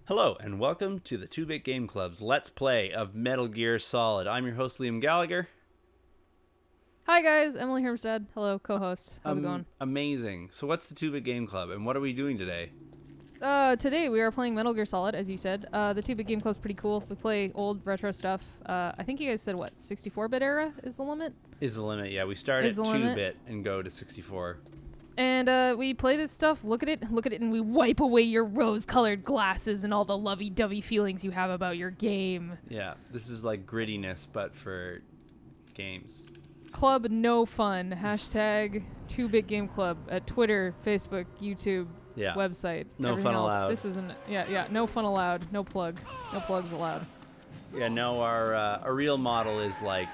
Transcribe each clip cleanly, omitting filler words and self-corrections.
Hello, and welcome to the 2-Bit Game Club's Let's Play of Metal Gear Solid. I'm your host, Liam Gallagher. Hi guys, Emily Hermstead. Hello, co-host. How's it going? Amazing. So what's the 2-Bit Game Club, and what are we doing today? Today we are playing Metal Gear Solid, as you said. The 2-Bit Game Club's pretty cool. We play old retro stuff. I think you guys said, what, 64-bit era is the limit? Is the limit, yeah. We start at 2-bit and go to 64. And we play this stuff, look at it, and we wipe away your rose-colored glasses and all the lovey-dovey feelings you have about your game. Yeah, this is like grittiness, but for games. Club no fun. Hashtag 2-Bit Game Club at Twitter, Facebook, YouTube, website. No fun allowed. This isn't, no fun allowed. No plug. No plugs allowed. Yeah, no, our real model is like,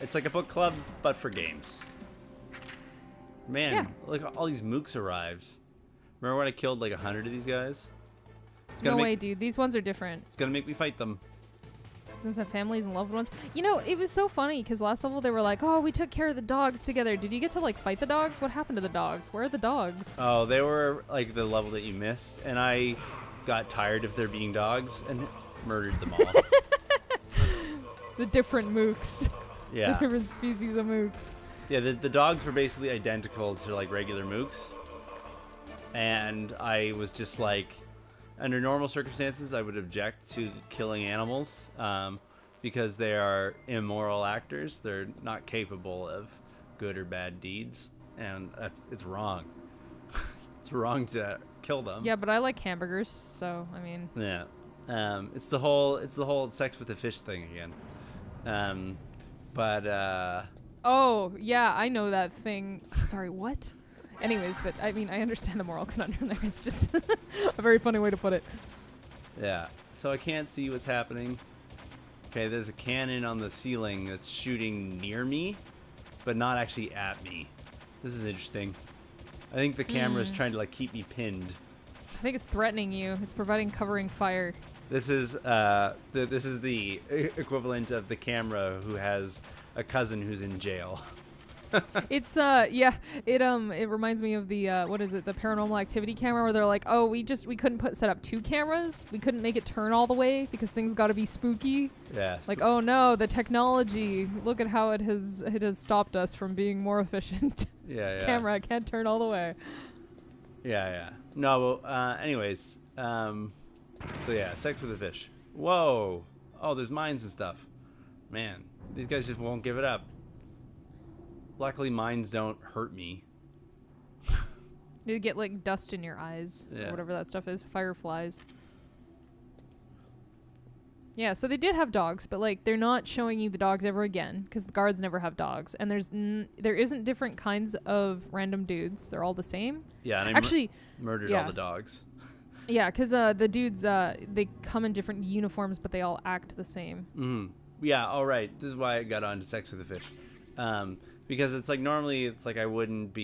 it's like a book club, but for games. Man, look, all these mooks arrived. Remember when I killed like 100 of these guys? No way, dude. These ones are different. It's gonna make me fight them. Since have families and loved ones. You know, it was so funny because last level they were like, oh, we took care of the dogs together. Did you get to like fight the dogs? What happened to the dogs? Where are the dogs? Oh, they were like the level that you missed, and I got tired of there being dogs and murdered them all. The different mooks. Yeah. The different species of mooks. Yeah, the dogs were basically identical to like regular mooks, and I was just like, under normal circumstances, I would object to killing animals because they are immoral actors. They're not capable of good or bad deeds, and it's wrong. It's wrong to kill them. Yeah, but I like hamburgers, so I mean. Yeah, it's the whole sex with the fish thing again. Oh, yeah, I know that thing. Sorry, what? Anyways, but I mean, I understand the moral conundrum there. It's just a very funny way to put it. Yeah, so I can't see what's happening. Okay, there's a cannon on the ceiling that's shooting near me, but not actually at me. This is interesting. I think the camera is trying to like keep me pinned. I think it's threatening you. It's providing covering fire. This is the equivalent of the camera who has a cousin who's in jail. It's it reminds me of the what is it, the Paranormal Activity camera, where they're like, oh, we couldn't set up two cameras, we couldn't make it turn all the way because things got to be spooky. Yeah. Like, oh no, the technology, look at how it has stopped us from being more efficient. Yeah. Camera can't turn all the way. Yeah. No, well, anyways, so yeah, sex with a fish. Whoa. Oh, there's mines and stuff. Man, these guys just won't give it up. Luckily, mines don't hurt me. You get like dust in your eyes, or whatever that stuff is. Fireflies. Yeah, so they did have dogs, but like they're not showing you the dogs ever again because the guards never have dogs, and there isn't different kinds of random dudes. They're all the same. Yeah, and I actually murdered all the dogs. Yeah, because the dudes they come in different uniforms, but they all act the same. Mm-hmm. Yeah, all right. This is why I got onto sex with a fish. Because it's like normally it's like I wouldn't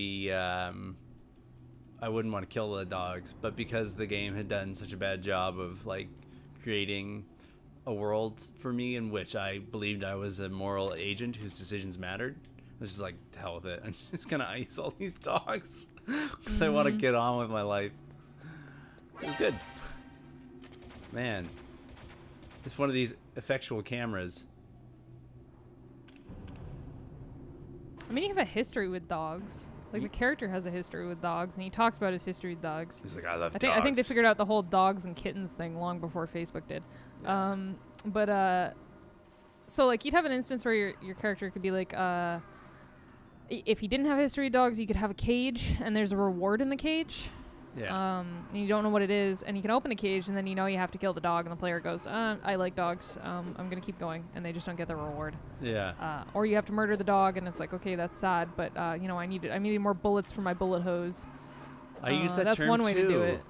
want to kill the dogs, but because the game had done such a bad job of like creating a world for me in which I believed I was a moral agent whose decisions mattered, I was just like, to hell with it. I'm just gonna ice all these dogs because I want to get on with my life. It was good, man. It's one of these effectual cameras. I mean, you have a history with dogs. Like, the character has a history with dogs, and he talks about his history with dogs. He's like, I love dogs. I think they figured out the whole dogs and kittens thing long before Facebook did. Yeah. So, like, you'd have an instance where your character could be like, if he didn't have a history with dogs, you could have a cage, and there's a reward in the cage. Yeah. And you don't know what it is, and you can open the cage, and then you have to kill the dog, and the player goes, I like dogs, I'm gonna keep going, and they just don't get the reward. Yeah. Or you have to murder the dog, and it's like, okay, that's sad, but I needed more bullets for my bullet hose. I use that that's term one way too. to do it.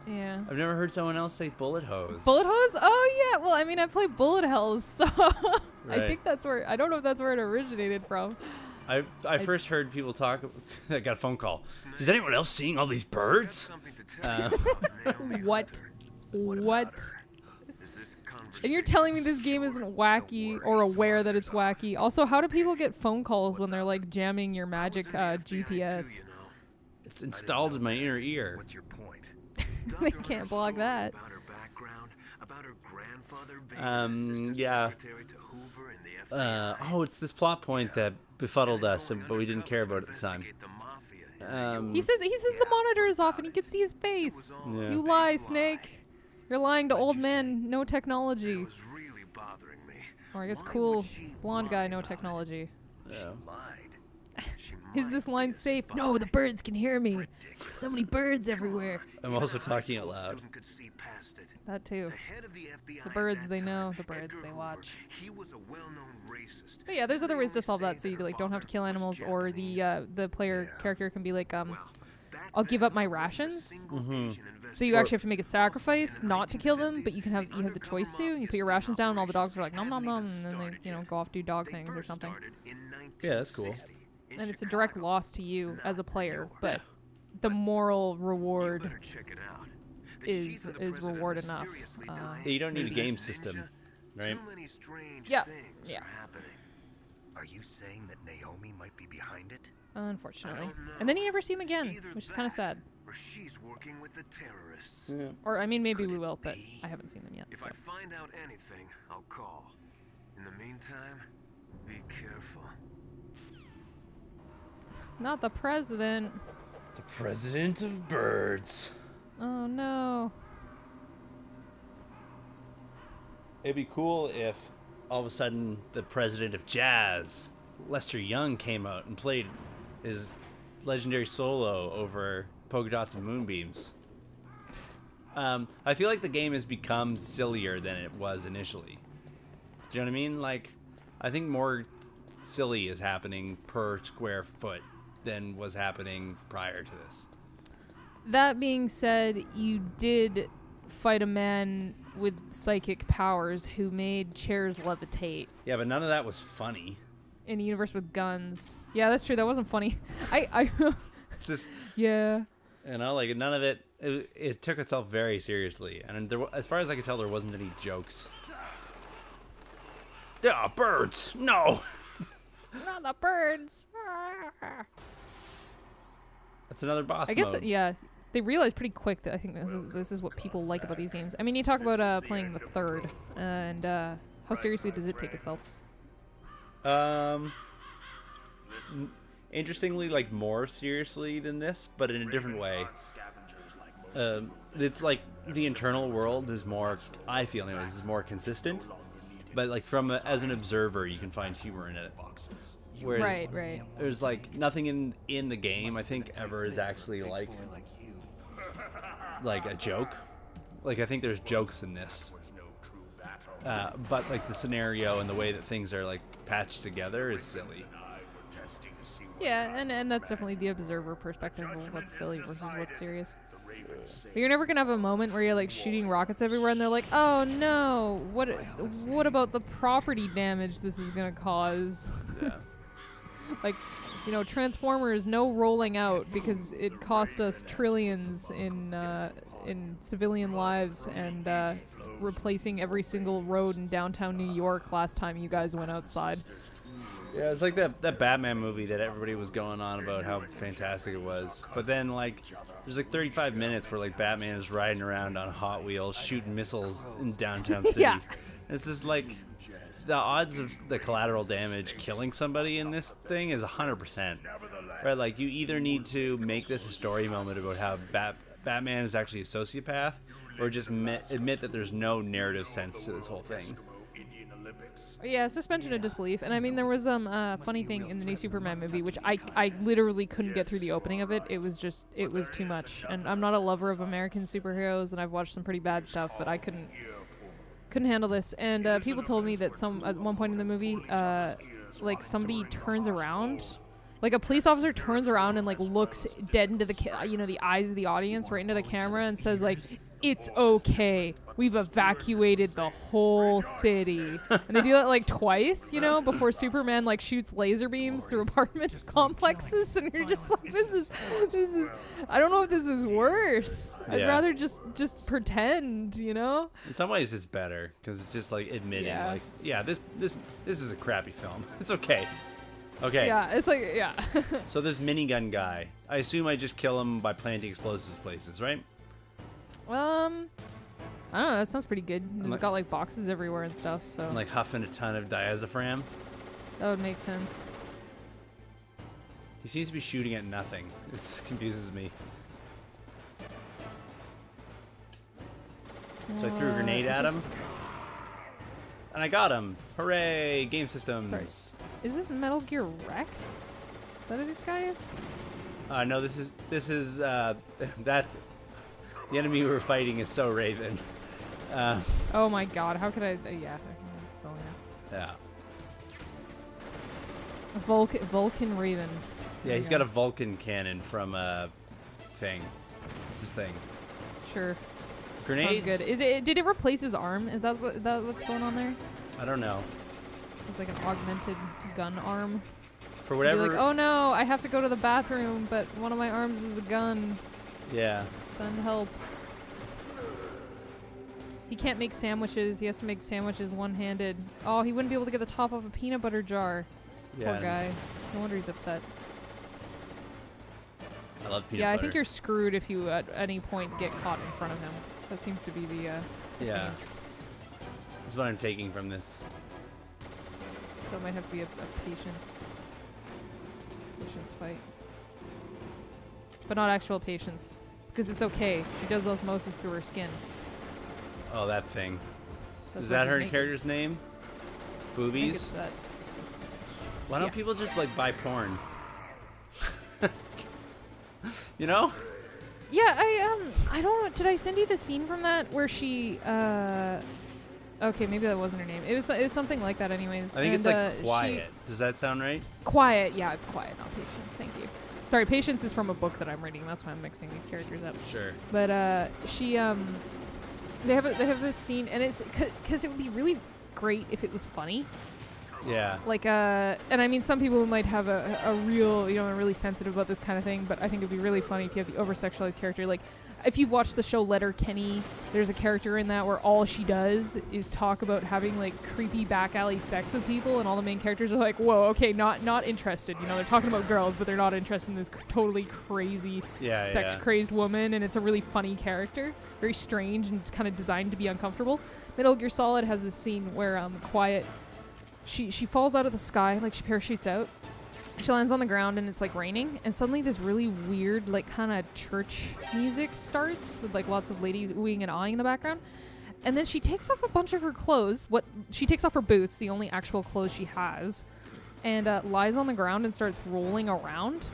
Yeah. I've never heard someone else say bullet hose. Bullet hose? Oh yeah. Well, I mean, I play bullet hells, so Right. I think that's where. I don't know if that's where it originated from. I first heard people talk. I got a phone call. Is anyone else seeing all these birds? What? And you're telling me this game isn't wacky or aware that it's wacky? Also, how do people get phone calls when they're like jamming your magic GPS? It's installed in my inner ear. They can't block that. About her grandfather being an assistant Yeah. secretary to Hoover in the FBI. Oh, it's this plot point that befuddled us, but we didn't care about it at the time. Investigate the mafia in He says the monitor is off and you can see his face. Yeah. You lie, Snake. You're lying to old men, no technology. It was really bothering me. Or I guess Why cool would she blonde lie guy, no about it? technology. Yeah. Lied. She Is might this be line a safe? spy. No, the birds can hear me. Ridiculous. So many birds everywhere. I'm Even also a high talking out school loud. student could see past it. That too. The head of the FBI The at birds, that they know. time, The birds, Edgar they Hoover, watch. He was a well-known racist. But yeah, there's other They ways to only solve that, say so you her like don't have to father kill was animals, or Japanese. the player Yeah. character can be like Well, back I'll give then, up my there wasn't a rations. single Mhm. Asian So you investigator. actually have to make a sacrifice not to kill them, but you can have the choice to. And you put your rations down, and all the dogs are like nom nom nom, and then they go off do dog things or something. Yeah, that's cool. And it's a direct loss to you as a player, but the moral reward is reward enough. Yeah, you don't need a game system, right? Yeah. Yeah. Are you saying that Naomi might be behind it? Unfortunately. And then you never see him again, which is kind of sad. Or she's working with the terrorists. Yeah. Or I mean, maybe we will, but I haven't seen them yet. If So. I find out anything, I'll call. In the meantime, be careful. Not the president. The president of birds. Oh no. It'd be cool if all of a sudden the president of jazz, Lester Young, came out and played his legendary solo over polka dots and moonbeams. I feel like the game has become sillier than it was initially. Do you know what I mean? Like, I think more silly is happening per square foot than was happening prior to this. That being said, you did fight a man with psychic powers who made chairs levitate Yeah, but none of that was funny. in a universe with guns. Yeah, that's true. That wasn't funny. I It's just, yeah. you know, like none of it. It took itself very seriously, and as far as I could tell, there wasn't any jokes. Ah, birds! No, Not the birds. that's another boss I guess mode. yeah. They realized pretty quick that I think this is what people like about these games. I mean, you talk about playing the third, and how seriously does it take itself? Interestingly, like more seriously than this, but in a different way. It's like the internal world is more. I feel anyways is more consistent, but like as an observer, you can find humor in it. Whereas Right. there's like nothing in the game I think ever is actually like a joke. Like I think there's jokes in this, but like the scenario and the way that things are like patched together is silly. Yeah, and that's definitely the observer perspective of what's silly versus what's serious. But you're never gonna have a moment where you're like shooting rockets everywhere, and they're like, "Oh no, what about the property damage this is gonna cause?" Yeah. Like, you know, Transformers, no rolling out because it cost us trillions in civilian lives and replacing every single road in downtown New York last time you guys went outside. Yeah, it's like that Batman movie that everybody was going on about how fantastic it was. But then, like, there's like 35 minutes where, like, Batman is riding around on Hot Wheels shooting missiles in downtown city. Yeah. It's just like, the odds of the collateral damage killing somebody in this thing is 100%. Right? Like, you either need to make this a story moment about how Batman is actually a sociopath, or just admit that there's no narrative sense to this whole thing. Yeah, suspension of disbelief. And I mean, there was a funny thing in the new Superman movie, which I literally couldn't get through the opening of it. It was too much. And I'm not a lover of American superheroes, and I've watched some pretty bad stuff, but I couldn't handle this. And people told me that at one point in the movie, like somebody turns around, like a police officer turns around and like looks dead into the eyes of the audience, right into the camera, and says like, "It's okay. We've evacuated the whole city." And they do that like twice, before Superman like shoots laser beams through apartment complexes, and you're just like, this is. I don't know if this is worse. I'd rather just pretend, In some ways, it's better because it's just like admitting, this is a crappy film. It's okay. Okay. Yeah, it's like, yeah. So this minigun guy, I assume I just kill him by planting explosives places, right? I don't know. That sounds pretty good. It's like- got like boxes everywhere and stuff, so I'm like huffing a ton of diazepam. that would make sense. He seems to be shooting at nothing. This confuses me. So I threw a grenade at him. And I got him. Hooray! Game systems. Sorry. Is this Metal Gear Rex? Is that who this guy is? No, this is that's the enemy we were fighting is so Raven. Oh my god, how could I? Yeah. So, Yeah. Vulcan Raven. Yeah, he's got a Vulcan cannon from thing. What's this thing? Sure. Grenades? Sounds good. Is it? Did it replace his arm? Is that what's going on there? I don't know. It's like an augmented gun arm. For You'd whatever. be like, oh no, I have to go to the bathroom, but one of my arms is a gun. Yeah. Send help. He can't make sandwiches. He has to make sandwiches one-handed. Oh, he wouldn't be able to get the top off a peanut butter jar. Yeah. Poor guy. No wonder he's upset. I love peanut Yeah, butter. I think you're screwed if you at any point get caught in front of him. That seems to be the Yeah. thing. That's what I'm taking from this. So it might have to be a patience fight. But not actual patience. Because it's okay. She does osmosis through her skin. Oh, that thing. That's Is why that she's her naked. character's name? I think Boobies? it's that. Why don't yeah. people just like buy porn? You know? Yeah, I don't know. Did I send you the scene from that where she okay, maybe that wasn't her name. It was something like that anyways. I think it's And, like Quiet. Does that sound right? Quiet, yeah, it's Quiet, not Patience. Thank you. Sorry, Patience is from a book that I'm reading. That's why I'm mixing the characters up. Sure. But she they have this scene, and it's because it would be really great if it was funny. Yeah. Like and I mean, some people might have a real, are really sensitive about this kind of thing, but I think it'd be really funny if you have the over-sexualized character. Like, if you've watched the show Letterkenny, there's a character in that where all she does is talk about having like creepy back alley sex with people, and all the main characters are like, whoa, okay, not interested. They're talking about girls, but they're not interested in this totally crazy, sex-crazed woman, and it's a really funny character, very strange and kind of designed to be uncomfortable. Metal Gear Solid has this scene where Quiet, she falls out of the sky, like she parachutes out. She lands on the ground and it's like raining, and suddenly this really weird like kind of church music starts with like lots of ladies oohing and awing in the background. And then she takes off a bunch of her clothes. She takes off her boots, the only actual clothes she has, and lies on the ground and starts rolling around.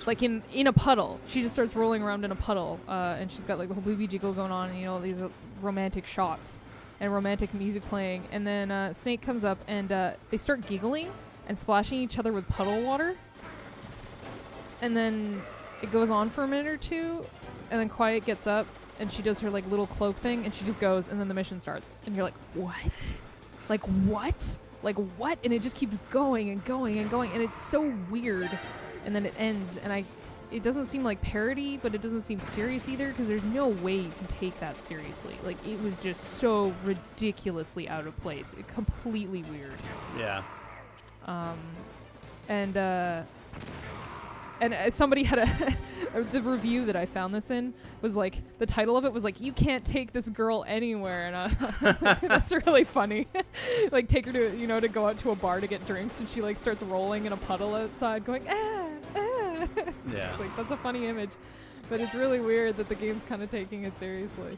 Like in a puddle. She just starts rolling around in a puddle, and she's got like the whole booby jiggle going on, and these romantic shots and romantic music playing. And then Snake comes up and they start giggling and splashing each other with puddle water. And then it goes on for a minute or two, and then Quiet gets up and she does her like little cloak thing, and she just goes, and then the mission starts. And you're like, what? Like what? Like what? And it just keeps going and going and going, and it's so weird. And then it ends, and it doesn't seem like parody, but it doesn't seem serious either, because there's no way you can take that seriously. Like, it was just so ridiculously out of place. Completely weird. Yeah. And somebody had the review that I found this in was like, the title of it was like, you can't take this girl anywhere, and that's really funny. Like, take her to to go out to a bar to get drinks, and she like starts rolling in a puddle outside going Yeah. It's like, that's a funny image, but it's really weird that the game's kind of taking it seriously.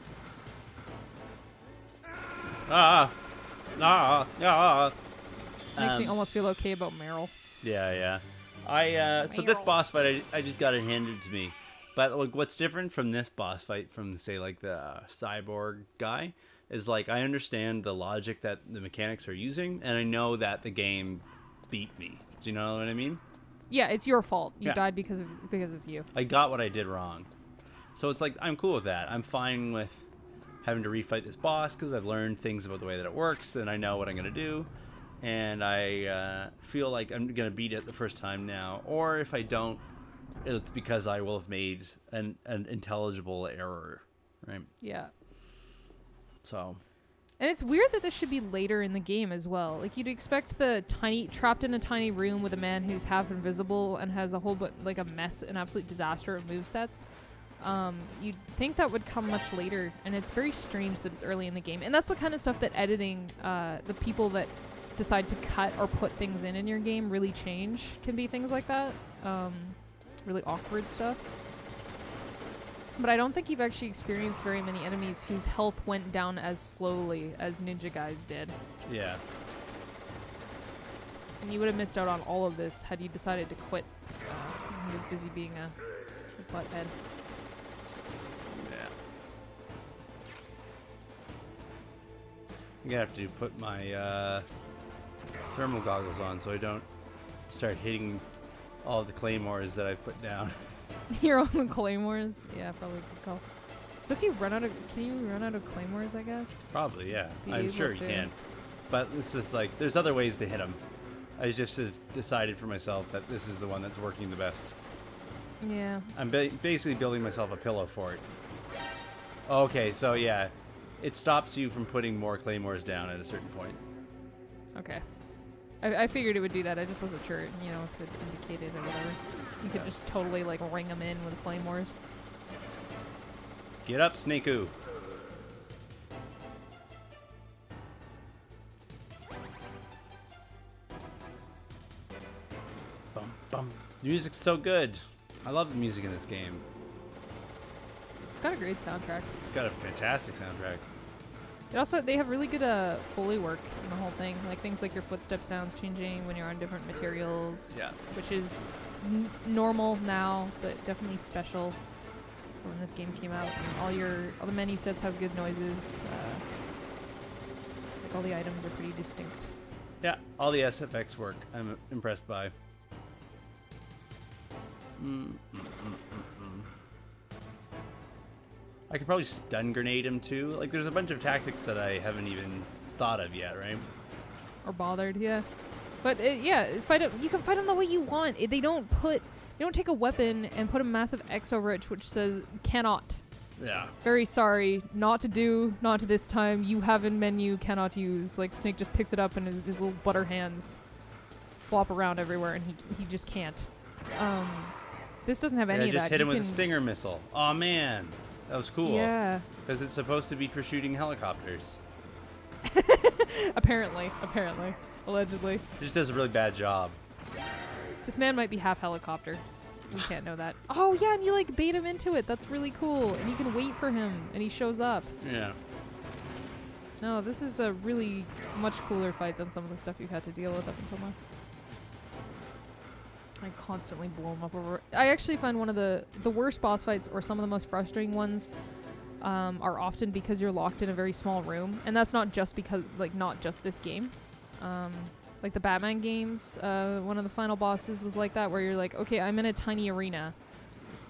Makes me almost feel okay about Meryl. Yeah. So this boss fight, I just got it handed to me. But like, what's different from this boss fight from, say, like the cyborg guy is like, I understand the logic that the mechanics are using, and I know that the game beat me. Do you know what I mean? Yeah, it's your fault. You Yeah. died because it's you. I got what I did wrong. So it's like, I'm cool with that. I'm fine with having to refight this boss because I've learned things about the way that it works, and I know what I'm going to do. And I feel like I'm going to beat it the first time now. Or if I don't, it's because I will have made an intelligible error, right? Yeah. So. And it's weird that this should be later in the game as well. Like, you'd expect trapped in a tiny room with a man who's half invisible and has a whole an absolute disaster of movesets. You'd think that would come much later, and it's very strange that it's early in the game. And that's the kind of stuff that editing, the people that decide to cut or put things in your game really change, can be things like that. Really awkward stuff. But I don't think you've actually experienced very many enemies whose health went down as slowly as Ninja Guy's did. Yeah. And you would have missed out on all of this had you decided to quit. He was busy being a butthead. Yeah. I'm gonna have to put my thermal goggles on so I don't start hitting all of the claymores that I've put down. Your own claymores? Yeah, probably a good call. So if you run out of, can you run out of claymores, I guess? Probably, yeah. Be I'm able sure you to. can. But it's just like, there's other ways to hit them. I just have decided for myself that this is the one that's working the best. Yeah. I'm basically building myself a pillow fort. Okay, so yeah. It stops you from putting more claymores down at a certain point. Okay. I figured it would do that. I just wasn't sure, you know, if it indicated or whatever. You could just totally, like, ring them in with claymores. Get up, Snake-oo. Bum, bum. The music's so good. I love the music in this game. It's got a great soundtrack. It's got a fantastic soundtrack. It also, they have really good Foley work in the whole thing. Like things like your footstep sounds changing when you're on different materials. Yeah. Which is normal now, but definitely special when this game came out. And all the menu sets have good noises. Like all the items are pretty distinct. Yeah, all the SFX work I'm impressed by. I could probably stun grenade him too. Like, there's a bunch of tactics that I haven't even thought of yet, right? Or bothered, yeah. But yeah, you can fight them the way you want. They don't take a weapon and put a massive X over it which says cannot. Yeah. Very sorry, not to do, not to this time. You have in menu, cannot use. Like Snake just picks it up and his little butter hands flop around everywhere, and he just can't. This doesn't have any of that. I just hit him with a stinger missile. Oh man, that was cool. Yeah. Because it's supposed to be for shooting helicopters. Apparently, allegedly. It just does a really bad job. This man might be half helicopter. You can't know that. Oh yeah, and you like bait him into it. That's really cool. And you can wait for him, and he shows up. Yeah. No, this is a really much cooler fight than some of the stuff you've had to deal with up until now. I constantly blow him up over. I actually find one of the worst boss fights, or some of the most frustrating ones, are often because you're locked in a very small room, and that's not just because, like, not just this game. Like the Batman games, one of the final bosses was like that, where you're like, okay, I'm in a tiny arena.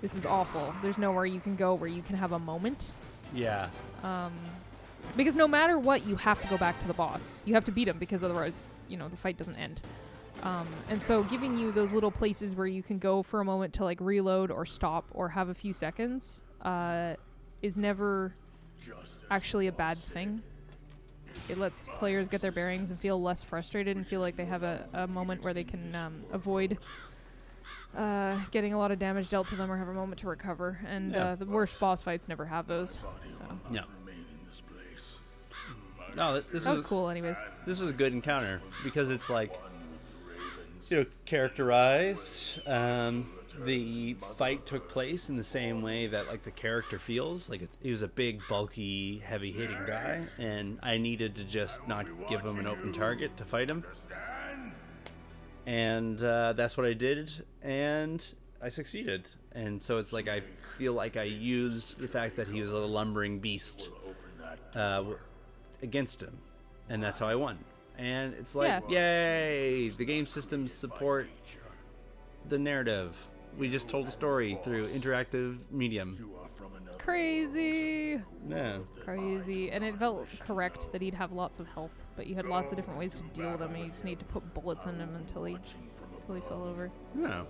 This is awful. There's nowhere you can go where you can have a moment. Yeah. Because no matter what, you have to go back to the boss. You have to beat him, because otherwise, you know, the fight doesn't end. And so giving you those little places where you can go for a moment to like reload or stop or have a few seconds is never actually a bad thing. It lets players get their bearings and feel less frustrated and feel like they have a moment where they can avoid getting a lot of damage dealt to them or have a moment to recover. And the worst boss fights never have those. So. No. No, this was cool anyways. This was a good encounter because it's like, you know, characterized. The fight took place in the same way that like the character feels. Like he was a big, bulky, heavy-hitting guy, and I needed to just not give him an open target to fight him. And that's what I did, and I succeeded. And so it's like I feel like I used the fact that he was a lumbering beast against him, and that's how I won. And it's like, yay! The game systems support the narrative. We just told a story through interactive medium. Crazy! Yeah. Crazy. And it felt correct that he'd have lots of health, but you had lots of different ways to deal with him, and you just need to put bullets in him until he fell over. Yeah.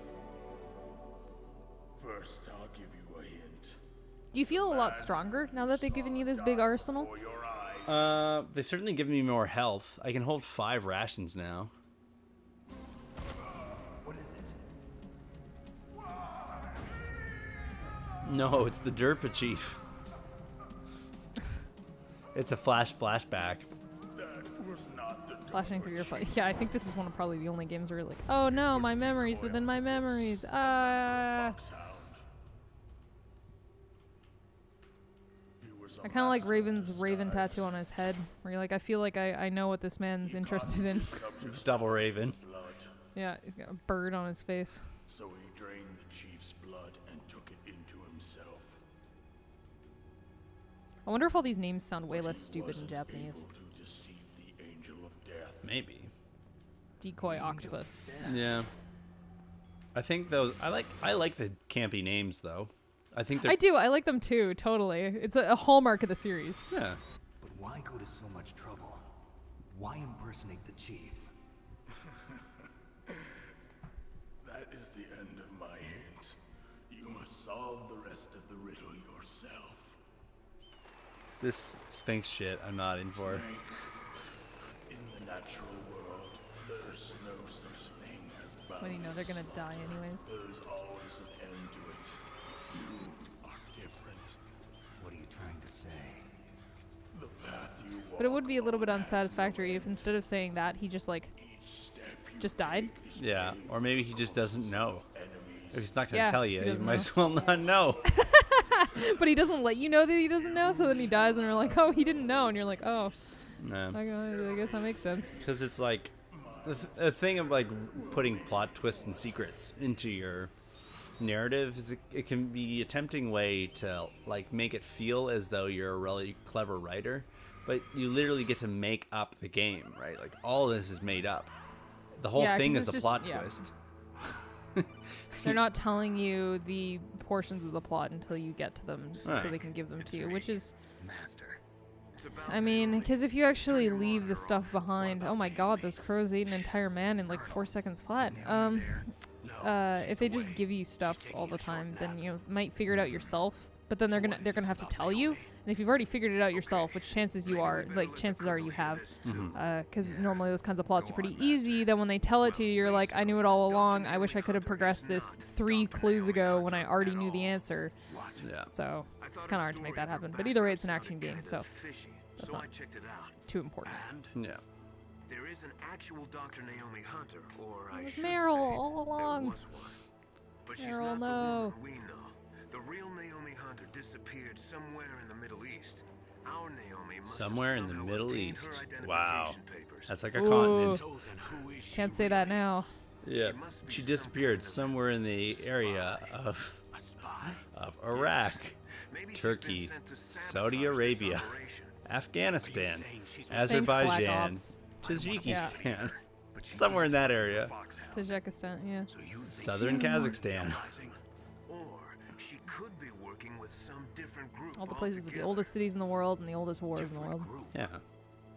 First, I'll give you a hint. Do you feel a lot stronger now that they've given you this big arsenal? They certainly give me more health. I can hold 5 rations now. What is it? No, it's the Derpa Chief. It's a flashback. That was not the Flashing through your phone. Yeah, I think this is one of probably the only games where you're like, oh no, my memories within my memories. Ah. I kind of like Raven's Raven tattoo on his head, where you're like, I feel like I know what this man's interested in. It's Double Raven. Yeah, he's got a bird on his face. So he drained the chief's blood and took it into himself. I wonder if all these names sound way less stupid in Japanese. Able to deceive the angel of death. Maybe. Decoy octopus. Yeah. I think those. I like the campy names though. I think they're. I do. I like them too. Totally. It's a hallmark of the series. Yeah. But why go to so much trouble? Why impersonate the chief? That is the end of my hint. You must solve the rest of the riddle yourself. This Sphinx shit I'm not in for. In the natural world, there's no such thing as balance. When you know they're gonna die anyways. There's always an end to it. But you are different. What are you trying to say? The path you walk But it would be a little bit unsatisfactory if instead of saying that, he just like each step you just died. Yeah. Or maybe he just doesn't know. enemies. If he's not gonna Yeah, tell he you, you doesn't might know. as well not know. But he doesn't let you know that he doesn't know, so then he dies and you're like, oh, he didn't know. And you're like, oh, No. I guess that makes sense. Because it's like the thing of like putting plot twists and secrets into your narrative is it can be a tempting way to like make it feel as though you're a really clever writer, but you literally get to make up the game, right? Like all this is made up. The whole Yeah, thing 'cause is a it's plot just- yeah. twist. They're not telling you the portions of the plot until you get to them, so Right. they can give them to you, which is, Master. I mean, because if you actually leave the stuff behind, oh my god, those crows ate an entire man in like 4 seconds flat. If they just give you stuff all the time, then you might figure it out yourself. But then they're gonna have to tell you. And if you've already figured it out yourself, which chances are you have, because normally those kinds of plots are pretty easy. Then when they tell it to you, you're like, I knew it all along. I wish I could have progressed this 3 clues ago when I already knew the answer. Yeah. So it's kind of hard to make that happen. But either way, it's an action game, so that's not too important. Yeah. There is an actual Dr. Naomi Hunter, or I It was should Meryl say, all there along. was one. But she's Meryl, not the no. woman we know. The real Naomi Hunter disappeared somewhere in the Middle East. Our Naomi must have Somewhere in the somehow Middle obtained her East. identification Wow. papers. That's like a Ooh. continent. So then who is she Can't say that really? now. Yeah. must be She some disappeared kind of somewhere in the area A spy? of Iraq, Maybe she's Turkey, been sent to Saudi sabotage this Arabia, operation. Afghanistan, Black Azerbaijan, Ops. Tajikistan, But she somewhere in knows that area, Tajikistan, yeah. So you think southern Kazakhstan. Or she could be working with some different group. All the places with the altogether. oldest cities in the world and the oldest wars in the world. group. Yeah.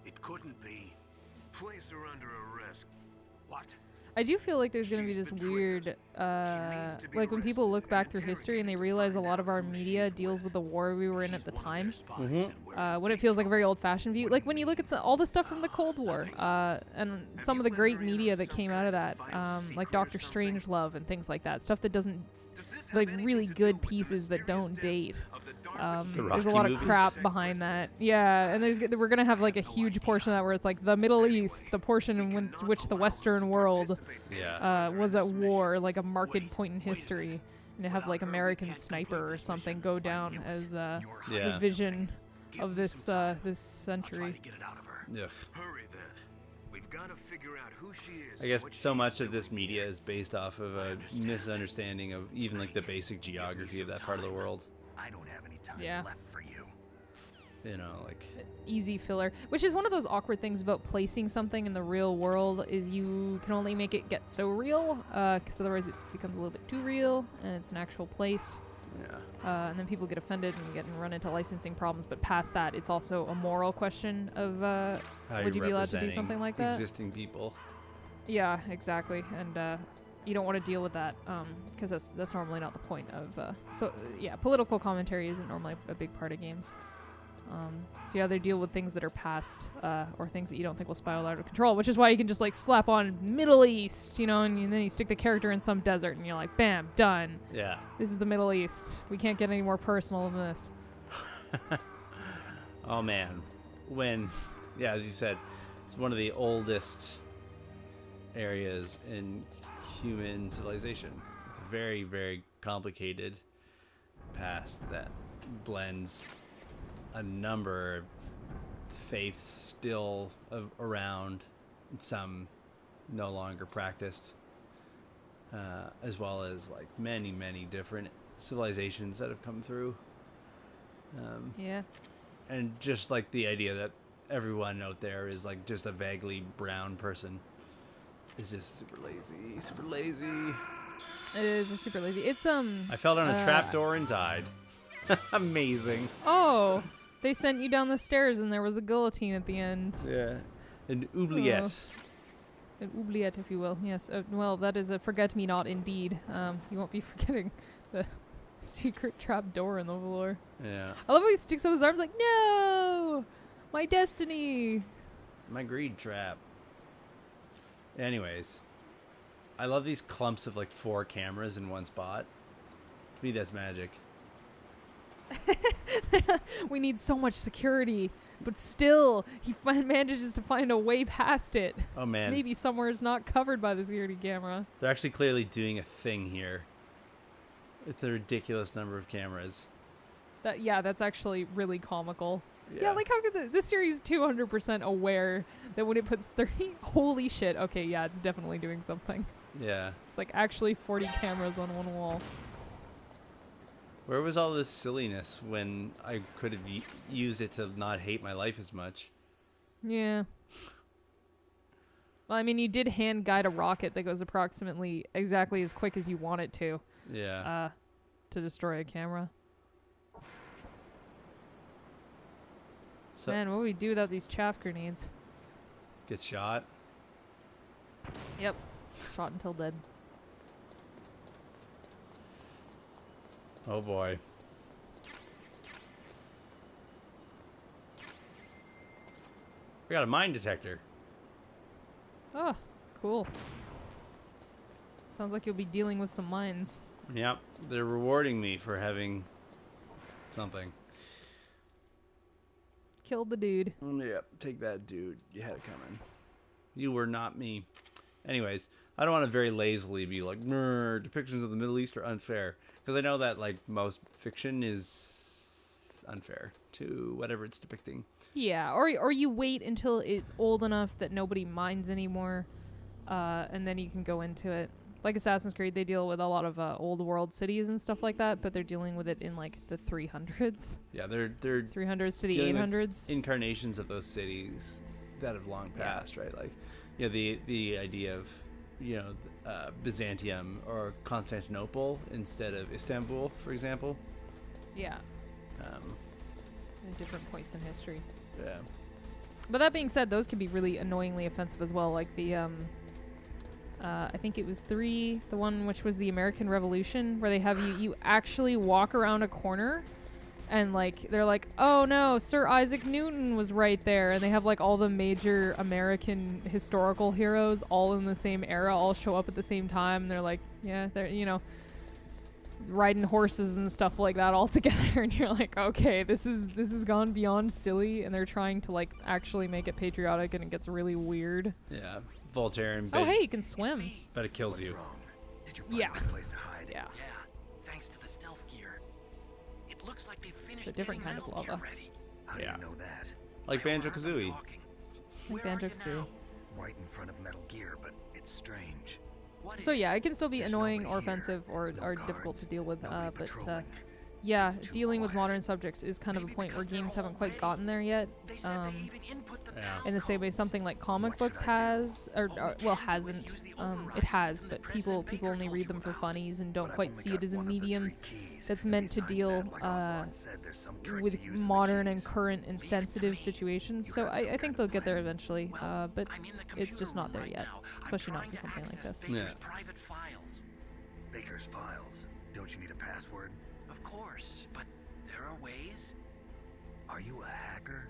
It couldn't be. Place her under arrest. What? I do feel like there's going to be She's this betrayed weird, us. She needs to be like when people arrested look and back through history and they interrogated to realize a find lot of out our who media she's deals with. with the war we were in at the time. Mm-hmm. When it feels like a very old-fashioned view, like when you look at all the stuff from the Cold War, and some of the great media that came out of that, like Doctor Strangelove and things like that, stuff that doesn't, Does this have like anything really to do good with the pieces that mysterious don't deaths date. of the DARPA chief? The There's a Rocky lot of movies. crap behind that. Yeah, and we're gonna have like a huge portion of that where it's like the Middle East, the portion in which the Western world Yeah. was at war, like a marked point in history, and to have like American Sniper or something go down as the Yeah. vision of this century. Ugh. Hurry then. We've got to figure out who she is. I and guess what so she's much of doing this media is based off of a misunderstanding of even like the basic geography of that part of the world. I don't have any time Yeah. left for you. You know, like Easy filler, which is one of those awkward things about placing something in the real world, is you can only make it get so real, because otherwise it becomes a little bit too real, and it's an actual place. yeah. And then people get offended and run into licensing problems. But past that, it's also a moral question of How would you you're be allowed to do representing something like that? Existing people. Yeah, exactly. And you don't want to deal with that because that's normally not the point of. Yeah, political commentary isn't normally a big part of games. So you either deal with things that are past or things that you don't think will spiral out of control, which is why you can just like slap on Middle East, you know, and then you stick the character in some desert and you're like, bam, done. Yeah. This is the Middle East. We can't get any more personal than this. Oh man, as you said, it's one of the oldest areas in human civilization with a very, very complicated past that blends a number of faiths still around, some no longer practiced, as well as like many, many different civilizations that have come through. Yeah. And just like the idea that everyone out there is like just a vaguely brown person is just super lazy. It is a super lazy. It's I fell down a trapdoor and died. Amazing. Oh, they sent you down the stairs and there was a guillotine at the end. Yeah. An oubliette. An oubliette, if you will. Yes. Well, that is a forget-me-not indeed. You won't be forgetting the secret trap door in the floor. Yeah. I love how he sticks up his arms like, no, my destiny. My greed trap. Anyways, I love these clumps of like 4 cameras in one spot. To me, that's magic. We need so much security, but still, he manages to find a way past it. Oh man. Maybe somewhere it's not covered by the security camera. They're actually clearly doing a thing here. It's a ridiculous number of cameras. That's actually really comical. Yeah, like how could this series 200% aware that when it puts 30, holy shit, okay, yeah, it's definitely doing something. Yeah. It's like actually 40 cameras on one wall. Where was all this silliness when I could have used it to not hate my life as much? Yeah. Well, I mean, you did hand guide a rocket that goes approximately exactly as quick as you want it to. Yeah. To destroy a camera. So Man, what would we do without these chaff grenades? get shot. Yep. Shot until dead. Oh boy. We got a mine detector. Oh, cool. Sounds like you'll be dealing with some mines. Yep. They're rewarding me for having something. Killed the dude. Yep. Take that, dude. You had it coming. You were not me. Anyways, I don't want to very lazily be like, depictions of the Middle East are unfair. Because I know that, like, most fiction is unfair to whatever it's depicting. Yeah, or you wait until it's old enough that nobody minds anymore, and then you can go into it. Like Assassin's Creed, they deal with a lot of old world cities and stuff like that, but they're dealing with it in, like, the 300s. Yeah, they're 300s to the dealing with 800s. Incarnations of those cities that have long passed, right? Like, yeah, the idea of, you know, Byzantium or Constantinople instead of Istanbul, for example. Yeah. At different points in history. Yeah. But that being said, those can be really annoyingly offensive as well. Like the, I think it was 3, the one which was the American Revolution, where they have you actually walk around a corner and like they're like, oh no, Sir Isaac Newton was right there, and they have like all the major American historical heroes all in the same era all show up at the same time, and they're like, yeah, they're, you know, riding horses and stuff like that all together, and you're like, okay, this has gone beyond silly, and they're trying to like actually make it patriotic, and it gets really weird. Yeah. Voltaire and Oh hey, you can swim. But it kills you. Did you find Yeah. a good place to hide? Yeah. Thanks to the stealth gear. It looks like they finished It's a different getting kind of Metal Gear lava. ready. How do Yeah. you know that? Like Banjo-Kazooie. Talking. Like Where are you Banjo-Kazooie. now? Right in front of Metal Gear, but it's strange. What So is- yeah, it can still be There's annoying nobody or here. offensive or No difficult guards, to deal with, nobody but patrolling. yeah, It's too dealing with quiet. modern subjects is kind of a Maybe point where because they're games haven't all quite made. gotten there yet. They said they even input the Yeah. In the same way something like comic What books should I do? has, or well, hasn't. It has, but people only read them for funnies and don't But I've quite only see got it as a one of the medium 3 keys, that's and meant to besides deal that, like Ocelot said, there's some trick with to using the modern and keys. current and sensitive situations. So have some I kind think of they'll get there plan? eventually, Well, but I'm in the it's computer just not room there right yet, now. I'm especially not trying for to something like access this. Yeah. Baker's private files. Baker's files. Don't you need a password? Of course, but there are ways. Are you a hacker?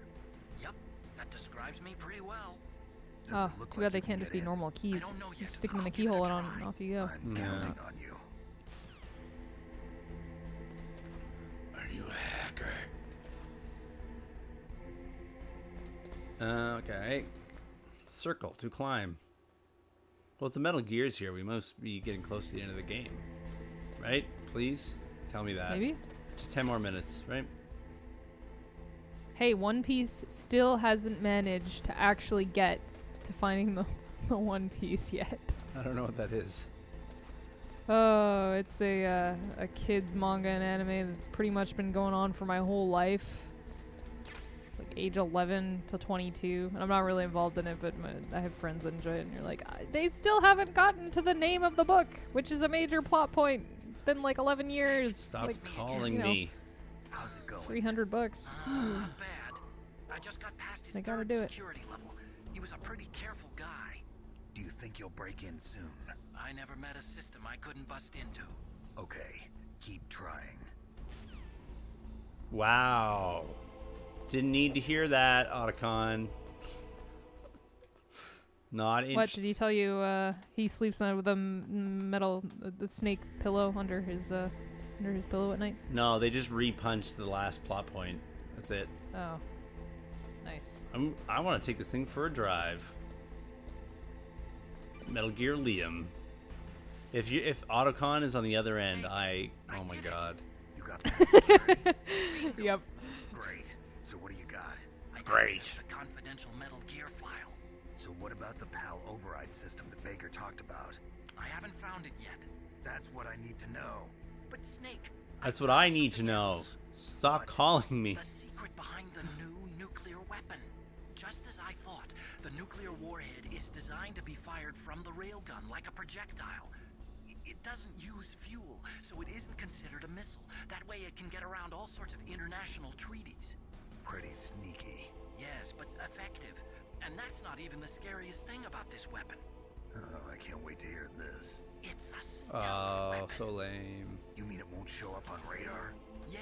Yep, that describes me pretty well. Does Oh, it look too like bad they you can can't just get be in? normal keys. don't know You yet. stick them in the I'll give it keyhole a and try. off you go. I'm Yeah. counting on you. Are you a hacker? Okay. Circle to climb. Well, with the Metal Gears here, we must be getting close to the end of the game. Right? Please? Tell me that. Maybe? Just 10 more minutes, right? Hey, One Piece still hasn't managed to actually get to finding the One Piece yet. I don't know what that is. Oh, it's a kids manga and anime that's pretty much been going on for my whole life. Like age 11 to 22. And I'm not really involved in it, but I have friends that enjoy it, and you're like, they still haven't gotten to the name of the book, which is a major plot point. It's been like 11 years. Stop like, calling you know, me. How's it going? $300 bucks. Not bad. I just got past his They gotta third do it. security level. He was a pretty careful guy. Do you think you'll break in soon? I never met a system I couldn't bust into. Okay, keep trying. Wow. Didn't need to hear that, Otacon. Not interested. What did he tell you? He sleeps with a the snake pillow under his pillow at night. No, they just repunched the last plot point. That's it. Oh, nice. I want to take this thing for a drive. Metal Gear Liam. If Otacon is on the other end, oh my god. You got that? Yep. Great. So what do you got? I Great. accessed the confidential Metal Gear file. So what about the PAL override system that Baker talked about? I haven't found it yet. That's what I need to know. But Snake, That's what I need to know. Stop calling me. the secret behind the new nuclear weapon. Just as I thought, the nuclear warhead is designed to be fired from the railgun like a projectile. It doesn't use fuel, so it isn't considered a missile. That way it can get around all sorts of international treaties. Pretty sneaky. Yes, but effective. And that's not even the scariest thing about this weapon. Oh, I can't wait to hear this. It's a stealth Oh, weapon. so lame. You mean it won't show up on radar? Yeah.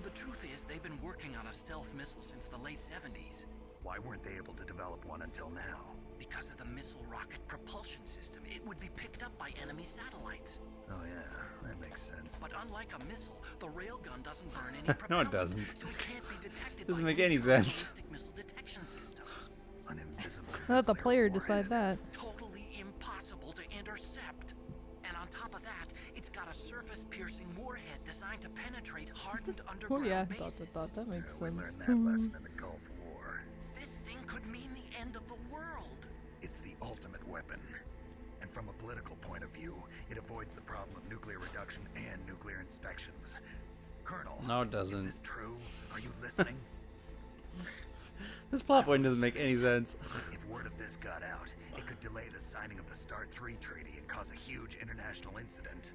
The truth is, they've been working on a stealth missile since the late 70s. Why weren't they able to develop one until now? Because of the missile rocket propulsion system, it would be picked up by enemy satellites. Oh yeah, that makes sense. But unlike a missile, the railgun doesn't burn any No, propellant. it doesn't. So it can't be detected Doesn't by make any any sense. ballistic missile detection systems. An invisible. Let the nuclear player warhead. decide that. Totally impossible to intercept. And on top of that, it's got a surface-piercing warhead designed to penetrate hardened Oh underground yeah, bases. that makes We sense. learned that lesson in the Gulf War. This thing could mean the end of the world. It's the ultimate weapon. And from a political point of view, it avoids the problem of nuclear reduction and nuclear inspections. Colonel, No, it doesn't. Is this true? Are you listening? This plot point doesn't make any sense. If word of this got out, it could delay the signing of the START 3 treaty and cause a huge international incident.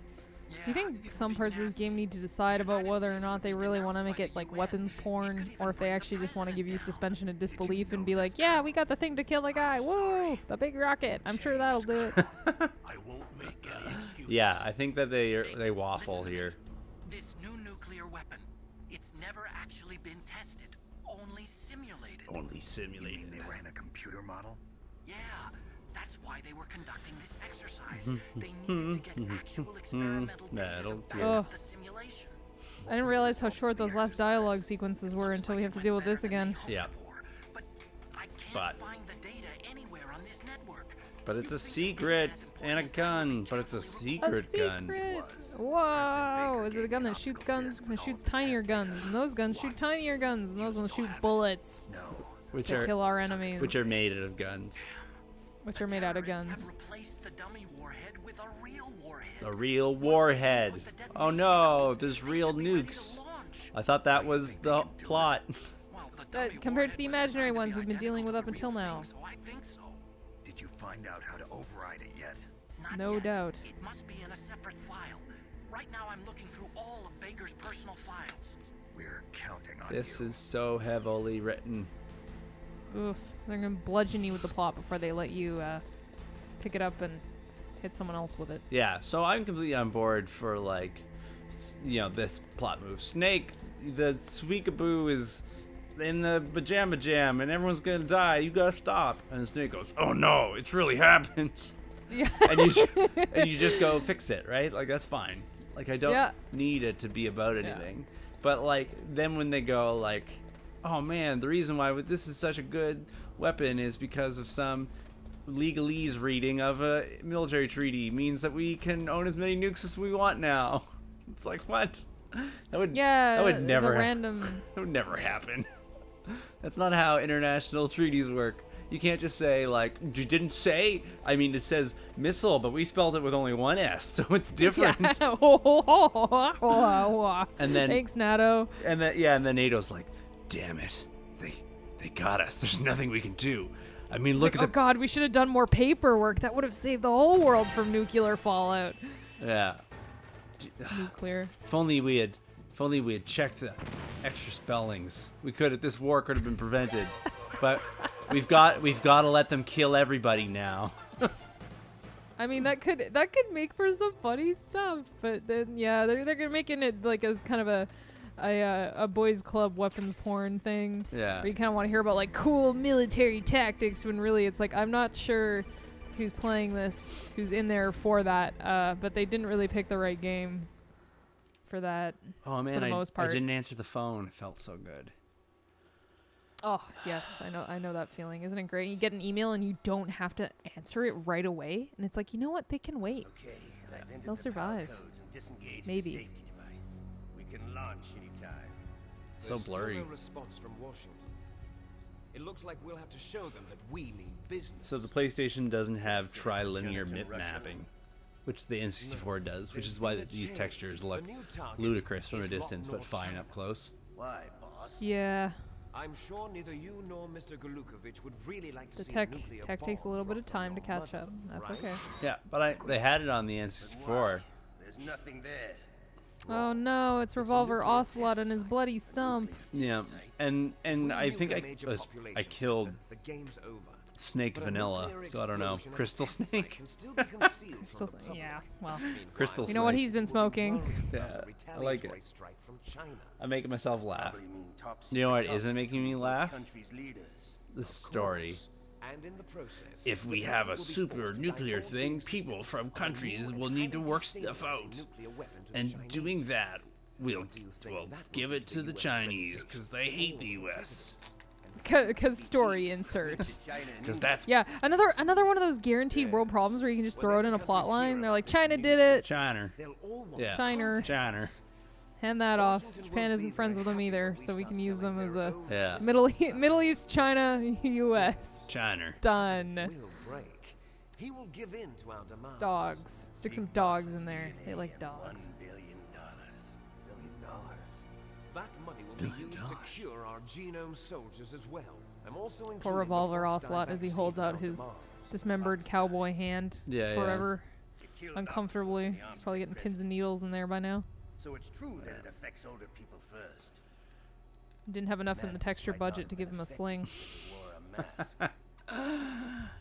Do you think some parts of this game need to decide about whether or not they really want to make it like weapons porn, or if they actually just want to give you suspension of disbelief and be like, yeah, we got the thing to kill the guy, woo, the big rocket, I'm sure that'll do it. I won't make any excuses. Yeah, I think that they waffle here. This new nuclear weapon, it's never actually been tested, only simulated. Only You mean simulated. they ran a computer model? Yeah, that's why they were conducting this exercise. They needed to get actual experimental data That'll to do back it. up the simulation. I didn't realize how short those last dialogue sequences were until we have to deal with this again. Yeah. But I can't But- find the data anywhere on this network. But it's a secret and a gun. But it's a A secret gun. secret! Whoa! Is it a gun that shoots guns? It shoots tinier guns, and those guns shoot tinier guns, and those ones shoot bullets No. Which to kill are our enemies, which are made out of guns. which are made out of Terrorists guns. have replaced the dummy warhead with a real warhead. A real warhead. Oh no, there's real nukes. I thought that was the plot. Well, the dummy Compared to the warhead was imaginary designed to ones be we've been dealing with identical up to the until real now. thing, so I think so. Did you find out how to override it yet? Not No yet. doubt. It must be in a separate file. Right now I'm looking through all of Baker's personal files. We're counting on This you. is so heavily written. Oof. They're gonna bludgeon you with the plot before they let you pick it up and hit someone else with it. Yeah, so I'm completely on board for like this plot move. Snake, the Sweekaboo is in the pajama jam and everyone's gonna die. You gotta stop. And the Snake goes, "Oh no, it's really happened." Yeah. and you just go fix it, right? Like that's fine. Like I don't need it to be about anything. But like then when they go like, "Oh man, the reason why this is such a good weapon is because of some legalese reading of a military treaty means that we can own as many nukes as we want now." It's like, what? That would never random. That would never happen. That's not how international treaties work. You can't just say like, "You didn't say." I mean, it says missile, but we spelled it with only one S, so it's different. Yeah. And then thanks, NATO. And then NATO's like, "Damn it, they got us. There's nothing we can do." I mean, look at oh god, we should have done more paperwork. That would have saved the whole world from nuclear fallout. Yeah. Nuclear. If only we had checked the extra spellings. This war could have been prevented. But we've got to let them kill everybody now. I mean, that could make for some funny stuff, but then they're gonna making it like as kind of a boys club weapons porn thing. Yeah. Where you kind of want to hear about like cool military tactics when really it's like I'm not sure who's playing this, who's in there for that. But they didn't really pick the right game for that. Oh man, for the most part. I didn't answer the phone. It felt so good. Oh yes, I know that feeling. Isn't it great? You get an email and you don't have to answer it right away, and it's like, you know what? They can wait. Okay, they'll survive. Maybe. We can launch anytime. So blurry. Still no response from Washington. It looks like we'll have to show them that we mean business. So the PlayStation doesn't have trilinear mapping, which the N64 does, which is why these textures look ludicrous from a distance, but fine up close. Why, boss? Yeah. I'm sure neither you nor Mr. Golukovich would really like to The see tech nuclear takes a bomb little bit of dropped on time to your catch mother, up. That's right? okay. Yeah, but they had it on the N64. There's nothing there. Oh no, it's Revolver Ocelot and his bloody stump. Yeah, and I think I killed The game's over. Snake But a Vanilla, nuclear so I don't know. explosion at Crystal a test site Snake? can still be concealed from Still, the public. yeah. Well, Crystal you know what Snake. he's been smoking. Yeah, I like it. Strike from China. I'm making myself laugh. Probably mean top You know what secret isn't top making me secret laugh? country's leaders. The story. And in the process, If we the have a president will be super forced to nuclear divulge the thing, people existence from of a countries new will and need to highly work stuff dangerous out. nuclear weapon to the And Chinese. doing that, we'll Do you think that would give give it to the the US Chinese reputation because they hate the all U.S. Because story insert. Because that's Yeah, another one of those guaranteed world problems where you can just throw it in a plot line. They're like, China did it. China. They'll all want Yeah. China. China. Hand that off. Japan isn't friends with them either, so we can use them as a Yeah. Middle East, China, U.S. China. Done. will break. He will give in to our demands. Dogs. Stick some dogs in there. They like dogs. $1 billion. That money will be used to cure our genome soldiers as well. I'm also Poor including the Revolver Foxdie Ocelot as he vaccine holds out in our his demands. dismembered cowboy hand Yeah, yeah. forever, You killed uncomfortably. outposts in the He's arms probably getting confessed. pins and needles in there by now. So it's true that it affects older people first. Didn't have enough in the texture budget to give him a sling. Wore a mask.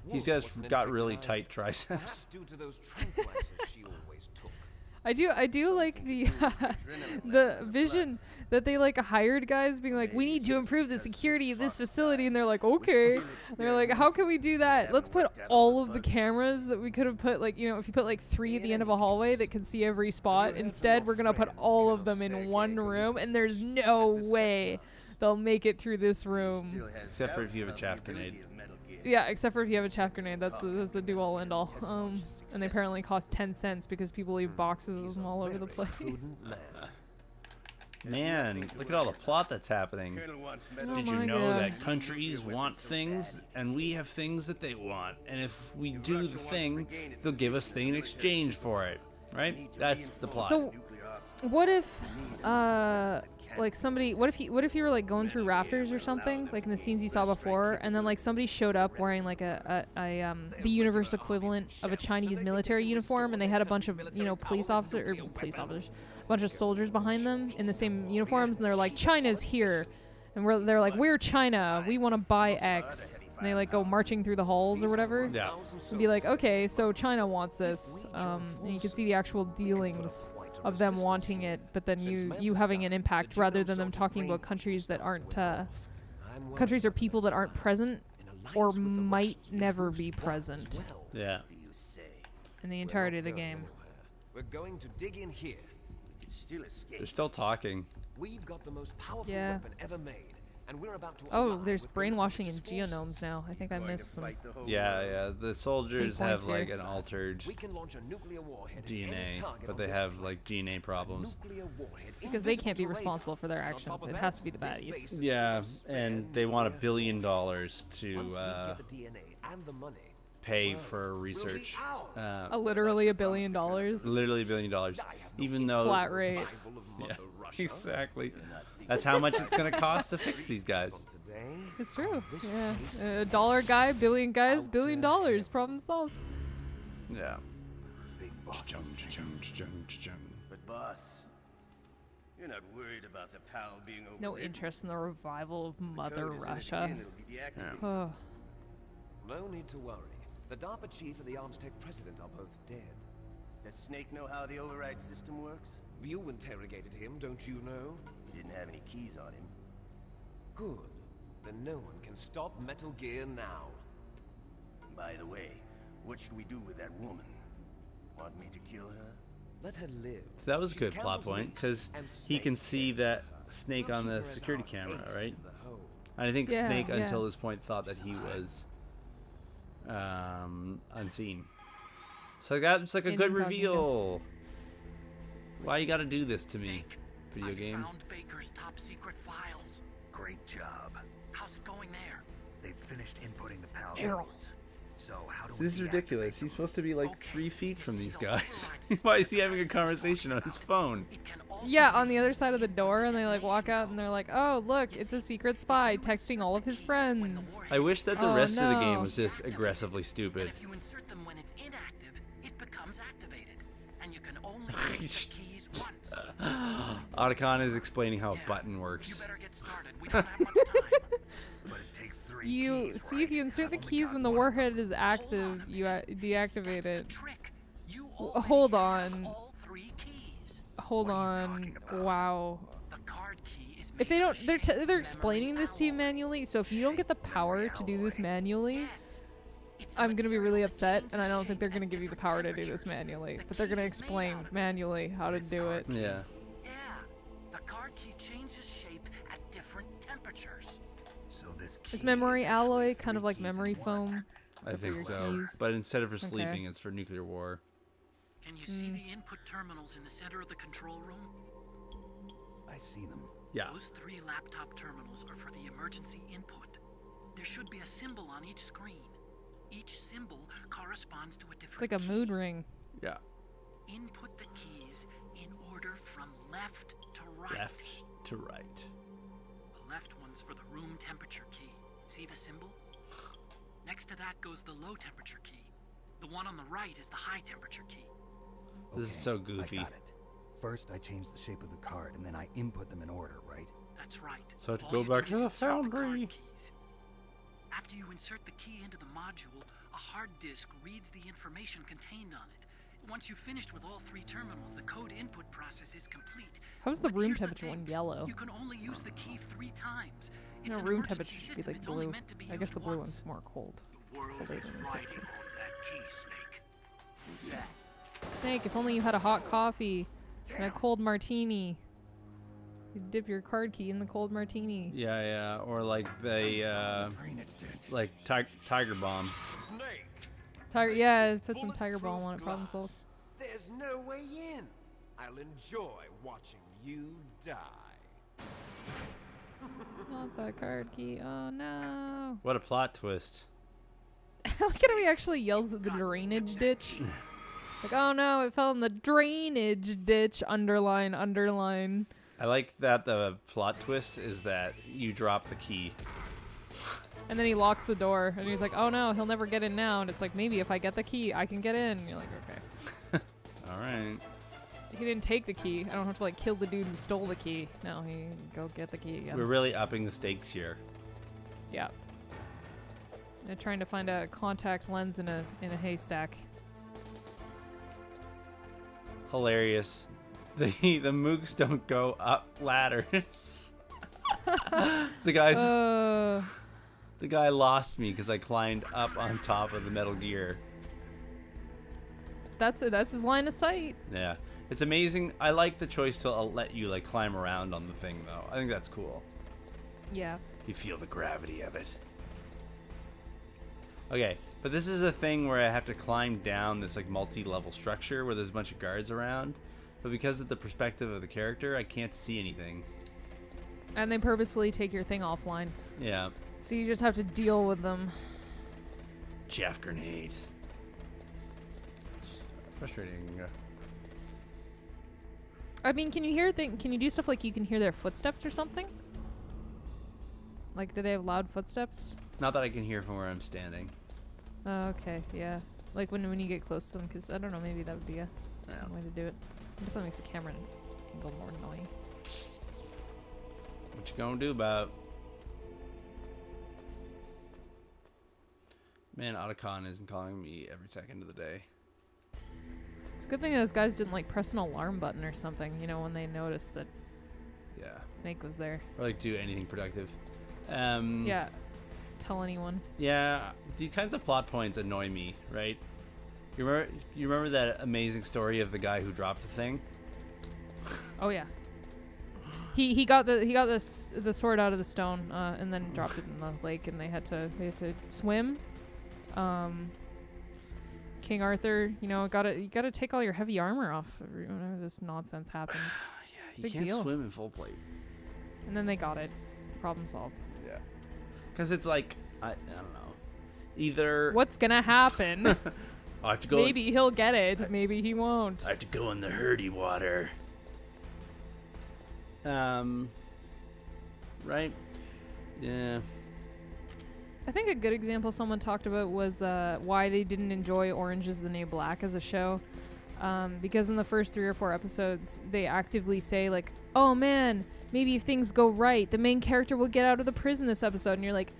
He's Wolf just wasn't got infected really either. tight triceps. Perhaps due to those tranquilizers she always took. I do like the the vision that they like hired guys being like, we need to improve the security of this facility, and they're like, okay. They're like, how can we do that? Let's put all of the cameras that we could have put, like, you know, if you put like 3 at the end of a hallway that can see every spot. Instead, we're gonna put all of them in one room, and there's no way they'll make it through this room. Except for if you have a chaff grenade. Yeah, except for if you have a chaff grenade. That's the do-all end-all. And they apparently cost 10 cents because people leave boxes of them all over the place. Prudent man. Man, look at all the plot that's happening. Oh Did you my know God. that countries want things and we have things that they want? And if we do the thing, they'll give us things in exchange for it. Right? That's the plot. So, what if, like somebody, what if you were like going through rafters or something, like in the scenes you saw before, and then like somebody showed up wearing like the universe equivalent of a Chinese military uniform, and they had a bunch of, you know, police officers, a bunch of soldiers behind them in the same uniforms, and they're like, China's here, and they're like, we're China, we want to buy X. And they like go marching through the halls or whatever. Yeah. And be like, okay, so China wants this, and you can see the actual dealings of them wanting it, but then you having an impact rather than them talking about countries that aren't countries or people that aren't present or might never be present Yeah. in the entirety of the game. We're going to dig in here. They're still talking. We've got the most powerful Yeah. weapon ever made, and we're about to Oh, align there's with brainwashing in religious geonomes forces. now. I think I missed some. Yeah. The soldiers Key have points like here. an altered We can launch a nuclear warhead at any DNA, target but on they this have planet. like DNA problems. Nuclear warhead Because they can't be invisible to responsible radar. for their On actions. top of It that, has to be the this baddies. base is Yeah, spared and they want $1 nuclear billion weapons. to Once we get the DNA and the money, pay the for world will be research. ours. Literally $1 billion. Literally $1 billion, I have no even though Flat rate. rival of Yeah, Mother Russia. exactly. That's how much it's gonna cost to fix these guys. Today, It's true. this Yeah. place, $1 guy, billion guys, Out, $1 billion. Problem solved. Yeah. Big bosses. But boss, you're not worried about the PAL being overridden. No interest in the revival of The Mother code is in it Russia. again, it'll be deactivated. Oh. no need to worry. The DARPA chief and the Arms Tech president are both dead. Does Snake know how the override system works? You interrogated him, don't you know? He didn't have any keys on him. Good. Then no one can stop Metal Gear now. By the way, what should we do with that woman? Want me to kill her? Let her live. So that was a She's good plot Campbell's point niece, because and he can Snake see cares that for her. Snake We'll on keep the her as security our camera, ace right? in the hole. And I think Yeah, Snake, yeah. until this point, thought that he was unseen. So that's like a good Incognito. reveal. Why you gotta do this to me, Snake, video I game? found Baker's top secret files. Great job. How's it going there? They've finished inputting the PAL Errol. codes. So how do we This is ridiculous. deactivate He's them? supposed to be like Okay, 3 feet from you see these the guys. override system Why is he that having a President conversation on talked his about? phone? It can also Yeah, on be the other side of the used door, in and they like walk out, and they're like, "Oh, look, it's a secret spy texting all of his friends." I wish that the Oh, rest of the game no. was just aggressively And stupid. if you insert them when it's inactive, it becomes activated, and you can only use the keys once. Otacon is explaining how a Yeah, button You works. better get started. We don't have much time. But it takes 3 You keys, see right? if you insert the I've only keys got when the one. warhead is Hold active, on a you minute. deactivate That's the it. trick. You Hold already have on. all 3 keys. Hold What are you on. talking about? Wow. The card key is If they made don't, of they're shaped they're explaining memory this to you alloy. manually. So if you don't get the power to do this manually, Yes. It's a I'm gonna be really material upset, that and I don't think they're changes gonna shape give you the at power to different do this temperatures. manually. The But they're gonna key is made explain out of it. manually how to do it. Yeah. Yeah. The card key changes shape at different temperatures. So this Is key memory is actually alloy 3 kind of like keys memory in one. foam? I Except for your think so. keys. But instead of for Okay. sleeping, it's for nuclear war. Can you see the input terminals in the center of the control room? I see them. Yeah. Those 3 laptop terminals are for the emergency input. There should be a symbol on each screen. Each symbol corresponds to a It's different like a key. mood ring. Yeah. Input the keys in order from left to right. Left to right. The left one's for the room temperature key. See the symbol? Next to that goes the low temperature key. The one on the right is the high temperature key. This is so goofy. I got it. First, I change the shape of the card, and then I input them in order, right? That's right. So to All go you back do to is the insert card foundry. keys. After you insert the key into the module, a hard disk reads the information contained on it. Once you've finished with all 3 terminals, the code input process is complete. How's the But room here's temperature thing, one yellow? You can only use the key 3 times. It's No, an room emergency temperature should be system. like It's only blue. meant to be I guess used the blue once. one's more cold. The world Colder is than riding on that key, Snake. Who's that? Snake, if only you had a hot coffee and a cold martini. You'd dip your card key in the cold martini. Yeah, yeah. Or like the, like Tiger Bomb. Snake! Tiger, yeah, put some tiger balm on it, problem Bulletproof solved. glass. There's no way in. I'll enjoy watching you die. Not that card key. Oh no. What a plot twist. Look at how he actually yells at the drainage ditch. Like, oh no, it fell in the drainage ditch. Underline, underline. I like that the plot twist is that you drop the key. And then he locks the door, and he's like, oh no, he'll never get in now. And it's like, maybe if I get the key, I can get in. And you're like, okay. All right. He didn't take the key. I don't have to like kill the dude who stole the key. No, he go get the key again. We're really upping the stakes here. Yeah. They're trying to find a contact lens in a haystack. Hilarious. the mooks don't go up ladders. the guy lost me because I climbed up on top of the Metal Gear. That's his line of sight. Yeah, it's amazing. I like the choice to let you like climb around on the thing though. I think that's cool. Yeah. You feel the gravity of it. Okay, but this is a thing where I have to climb down this like multi-level structure where there's a bunch of guards around, but because of the perspective of the character, I can't see anything. And they purposefully take your thing offline. Yeah. So you just have to deal with them. Chaff grenades. Frustrating. I mean, can you do stuff like you can hear their footsteps or something? Like, do they have loud footsteps? Not that I can hear from where I'm standing. Oh, okay, yeah. Like when you get close to them, because I don't know, maybe that would be a way to do it. It definitely makes the camera angle more annoying. What you gonna do about? Man, Otacon isn't calling me every second of the day. It's a good thing those guys didn't like press an alarm button or something, you know, when they noticed that Snake was there. Or like do anything productive. Yeah. Tell anyone. Yeah, these kinds of plot points annoy me, right? You remember that amazing story of the guy who dropped the thing? Oh yeah. He got the sword out of the stone and then dropped it in the lake, and they had to swim. King Arthur, you know, you gotta take all your heavy armor off whenever this nonsense happens. Yeah, you can't swim in full plate. And then they got it. Problem solved. Yeah. Because it's like, I don't know. Either... What's gonna happen? I have to go... Maybe he'll get it. Maybe he won't. I have to go in the Hurdy water. Right? Yeah. I think a good example someone talked about was why they didn't enjoy Orange is the New Black as a show. Because in the first 3 or 4 episodes, they actively say, like, oh man, maybe if things go right, the main character will get out of the prison this episode. And you're like,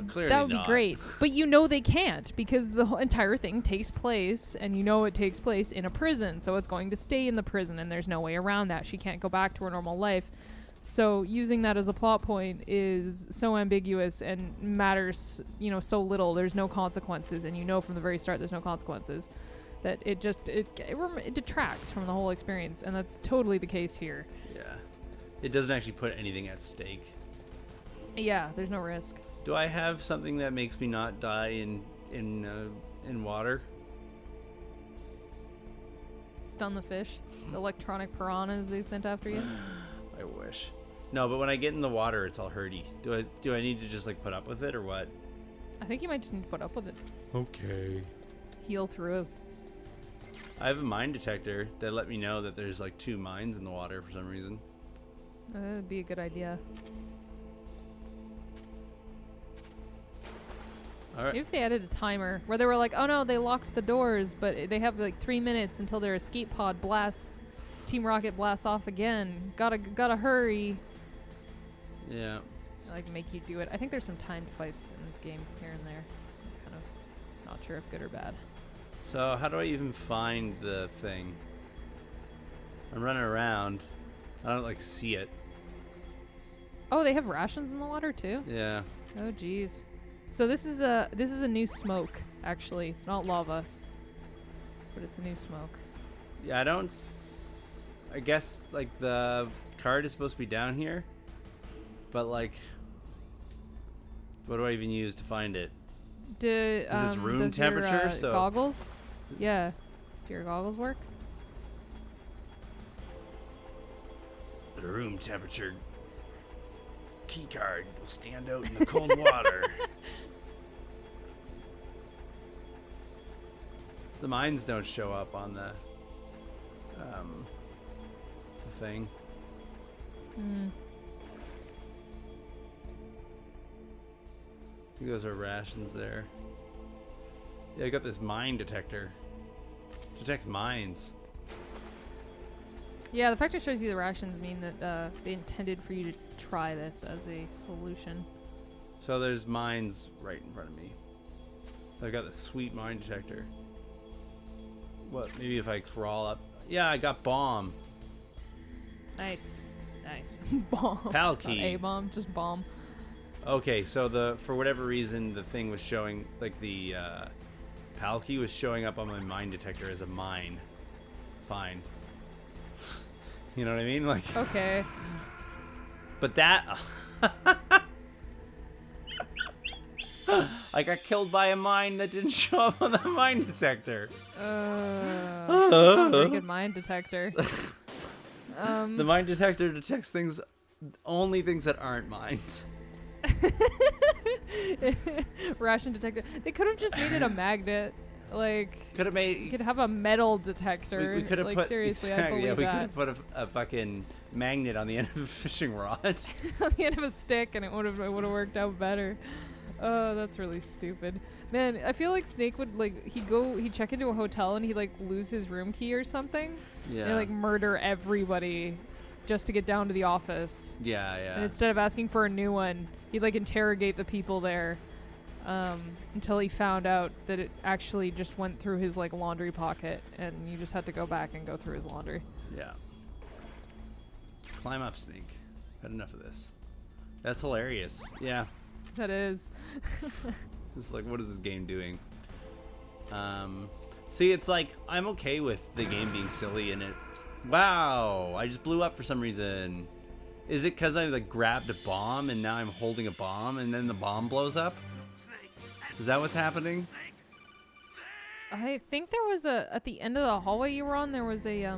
clearly that would not. be great. But you know they can't, because the whole entire thing takes place, and you know it takes place in a prison. So it's going to stay in the prison, and there's no way around that. She can't go back to her normal life. So using that as a plot point is so ambiguous and matters, you know, so little. There's no consequences, and you know from the very start there's no consequences. That it detracts from the whole experience, and that's totally the case here. Yeah. It doesn't actually put anything at stake. Yeah, there's no risk. Do I have something that makes me not die in water? Stun the fish. The electronic piranhas they sent after you. I wish. No, but when I get in the water, it's all hurdy. Do I need to just like put up with it or what? I think you might just need to put up with it. Okay. Heal through. I have a mine detector that let me know that there's like 2 mines in the water for some reason. That'd be a good idea. All right. Maybe if they added a timer where they were like, oh no, they locked the doors, but they have like 3 minutes until their escape pod blasts. Team Rocket blasts off again. Gotta hurry. Yeah. Like make you do it. I think there's some timed fights in this game here and there. Kind of not sure if good or bad. So how do I even find the thing? I'm running around. I don't like see it. Oh, they have rations in the water too? Yeah. Oh geez. So this is a new smoke, actually. It's not lava. But it's a new smoke. Yeah, I guess like the card is supposed to be down here. But like what do I even use to find it? Is this room temperature? Your, goggles? Yeah. Do your goggles work? The room temperature key card will stand out in the cold water. The mines don't show up on the thing. I think those are rations there. Yeah, I got this mine detector. Detects mines. Yeah, the fact it shows you the rations mean that they intended for you to try this as a solution. So there's mines right in front of me. So I got this sweet mine detector. What? Maybe if I crawl up. Yeah, I got bomb. Nice. Bomb. PAL Not key. A-bomb, just bomb. Okay, so for whatever reason, the thing was showing, like, the PAL key was showing up on my mine detector as a mine. Fine. You know what I mean? Like. Okay. But that. I got killed by a mine that didn't show up on the mine detector. Not a very good mine detector. The mine detector detects things, only things that aren't mines. Ration detector. They could have just made it a magnet. Like, Could have made. you could have a metal detector. We could have like, put. seriously, I Exactly, believe yeah, we could that. have put a fucking magnet on the end of a fishing rod. On the end of a stick, and it would have worked out better. Oh, that's really stupid. Man, I feel like Snake would, like, he'd check into a hotel and he'd, like, lose his room key or something. Yeah. And, like, murder everybody just to get down to the office. Yeah, And yeah. instead of asking for a new one, he'd, like, interrogate the people there until he found out that it actually just went through his, like, laundry pocket, and you just had to go back and go through his laundry. Yeah. Climb up, Snake. Had enough of this. That's hilarious. Yeah. That is. Just like, what is this game doing? See, it's like, I'm okay with the game being silly and it. Wow, I just blew up for some reason. Is it because I like grabbed a bomb and now I'm holding a bomb and then the bomb blows up? Is that what's happening? I think there was at the end of the hallway you were on, there was a,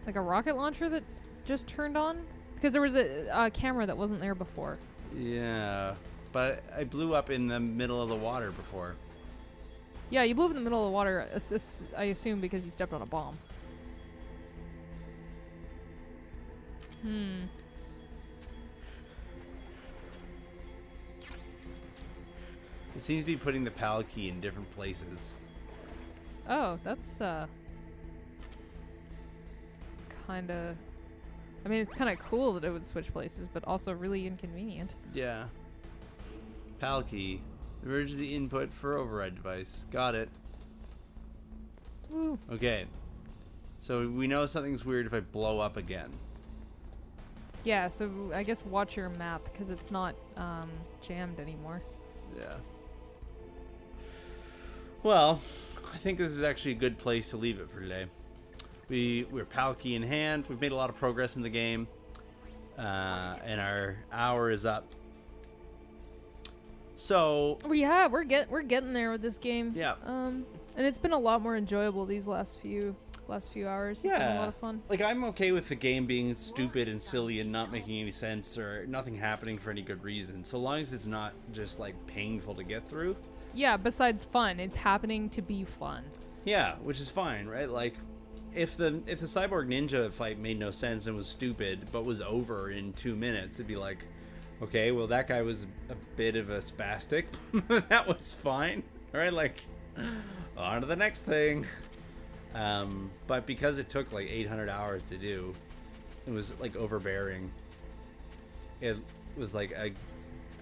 like a rocket launcher that just turned on? Because there was a camera that wasn't there before. Yeah, but I blew up in the middle of the water before. Yeah, you blew up in the middle of the water, I assume, because you stepped on a bomb. It seems to be putting the PAL key in different places. Oh, that's, kinda... I mean, it's kinda cool that it would switch places, but also really inconvenient. Yeah. PAL key. Emergency input for override device. Got it. Woo. Okay. So we know something's weird if I blow up again. Yeah, so I guess watch your map, because it's not, jammed anymore. Yeah. Well, I think this is actually a good place to leave it for today. We're PAL key in hand. We've made a lot of progress in the game. And our hour is up. So Well, yeah, we're getting there with this game. Yeah. And it's been a lot more enjoyable these last few hours. It's been a lot of fun. Like, I'm okay with the game being stupid and silly and not making any sense or nothing happening for any good reason, so long as it's not just like painful to get through. Yeah, besides fun, it's happening to be fun. Yeah, which is fine, right? Like, if the cyborg ninja fight made no sense and was stupid but was over in 2 minutes, it'd be like, okay, well, that guy was a bit of a spastic. That was fine, right? Like, on to the next thing. But because it took like 800 hours to do, it was like overbearing. It was like a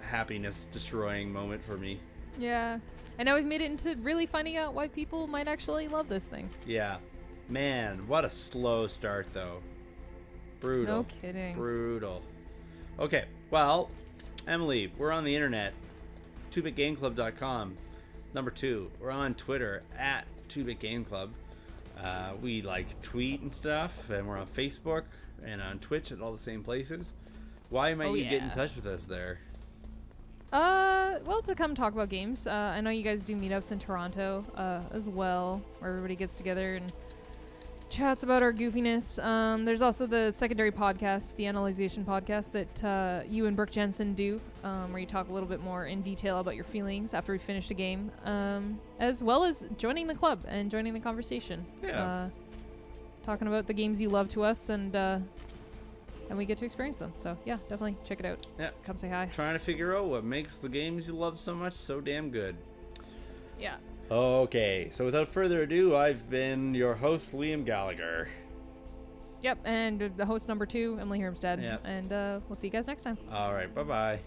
happiness destroying moment for me. Yeah. And now we've made it into really finding out why people might actually love this thing. Yeah. Man, what a slow start though. Brutal. No kidding. Brutal. Okay, well, Emily, we're on the internet. 2bitgameclub.com. Number 2, we're on Twitter at 2bitgameclub. We like tweet and stuff, and we're on Facebook and on Twitch at all the same places. Why might you get in touch with us there? Well, to come talk about games. I know you guys do meetups in Toronto, as well, where everybody gets together and chats about our goofiness. There's also the secondary podcast, the Analyzation podcast, that you and Brooke Jensen do, where you talk a little bit more in detail about your feelings after we finished a game, as well as joining the club and joining the conversation. Yeah. Talking about the games you love to us, and we get to experience them. So yeah, definitely check it out. Yeah. Come say hi. Trying to figure out what makes the games you love so much so damn good. Yeah. Okay, so without further ado, I've been your host, Liam Gallagher. Yep, and the host number 2, Emily Hermstead. Yep. And we'll see you guys next time. All right, bye-bye.